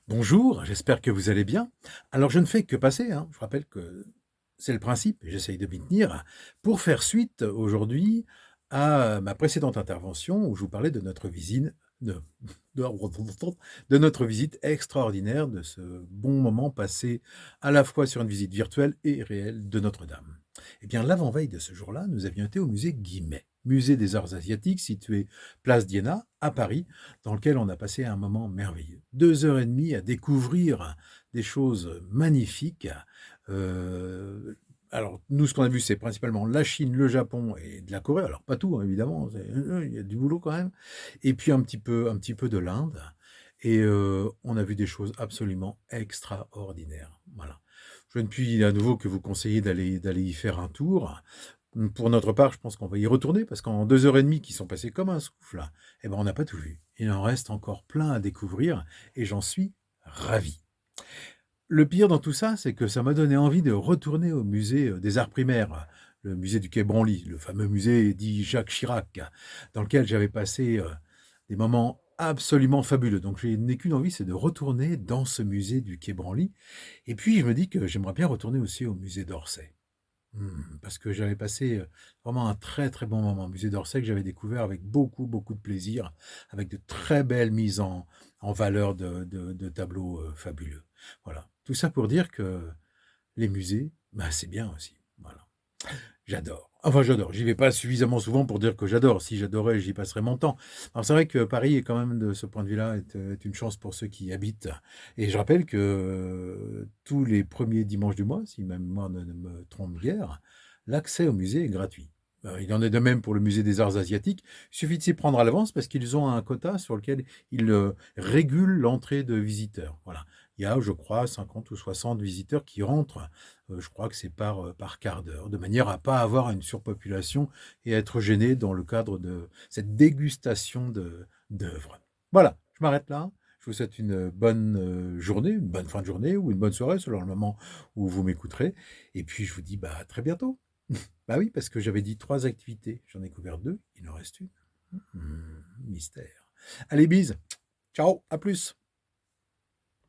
Bonjour, j'espère que vous allez bien. Alors je ne fais que passer, hein. Je rappelle que c'est le principe et j'essaye de m'y tenir pour faire suite aujourd'hui à ma précédente intervention où je vous parlais de notre visite de de de notre visite extraordinaire, de ce bon moment passé à la fois sur une visite virtuelle et réelle de Notre-Dame. Eh bien, l'avant-veille de ce jour-là, nous avions été au musée Guimet, musée des arts asiatiques situé place d'Iéna à Paris, dans lequel on a passé un moment merveilleux. 2 heures et demie à découvrir des choses magnifiques. Heu, alors nous, ce qu'on a vu, c'est principalement la Chine, le Japon et de la Corée. Alors pas tout, hein, évidemment, il y a du boulot quand même. Et puis un petit peu de l'Inde et on a vu des choses absolument extraordinaires. Voilà. Je ne puis à nouveau que vous conseiller d'aller y faire un tour. Pour notre part, je pense qu'on va y retourner parce qu'en 2 heures et demie qui sont passées comme un souffle, eh ben, on n'a pas tout vu. Il en reste encore plein à découvrir et j'en suis ravi. Le pire dans tout ça, c'est que ça m'a donné envie de retourner au musée, des arts primaires, le musée du quai Branly, le fameux musée dit Jacques Chirac, dans lequel j'avais passé, des moments absolument fabuleux. Donc je n'ai qu'une envie, c'est de retourner dans ce musée du quai Branly et puis je me dis que j'aimerais bien retourner aussi au musée d'Orsay. Parce que j'avais passé, vraiment un très, très bon moment. Musée d'Orsay que j'avais découvert avec beaucoup, beaucoup de plaisir, avec de très belles mises en valeur de tableaux, fabuleux. Voilà. Tout ça pour dire que les musées, bah, c'est bien aussi. Voilà. J'adore. Enfin, j'adore. J'y vais pas suffisamment souvent pour dire que j'adore. Si j'adorais, j'y passerais mon temps. Alors, c'est vrai que Paris est quand même, de ce point de vue-là, est une chance pour ceux qui y habitent. Et je rappelle que tous les premiers dimanches du mois, si ma mémoire ne me trompe guère, l'accès au musée est gratuit. Il en est de même pour le musée des arts asiatiques. Il suffit de s'y prendre à l'avance parce qu'ils ont un quota sur lequel ils régulent l'entrée de visiteurs. Voilà. Il y a, je crois, 50 ou 60 visiteurs qui rentrent. Je crois que c'est par quart d'heure, de manière à pas avoir une surpopulation et à être gêné dans le cadre de cette dégustation d'œuvres. Voilà, je m'arrête là. Je vous souhaite une bonne, journée, une bonne fin de journée ou une bonne soirée selon le moment où vous m'écouterez et puis je vous dis, bah, à très bientôt. Bah, oui, parce que j'avais dit 3 activités, j'en ai couvert 2, il en reste une. Mystère. Allez, bise. Ciao, à plus.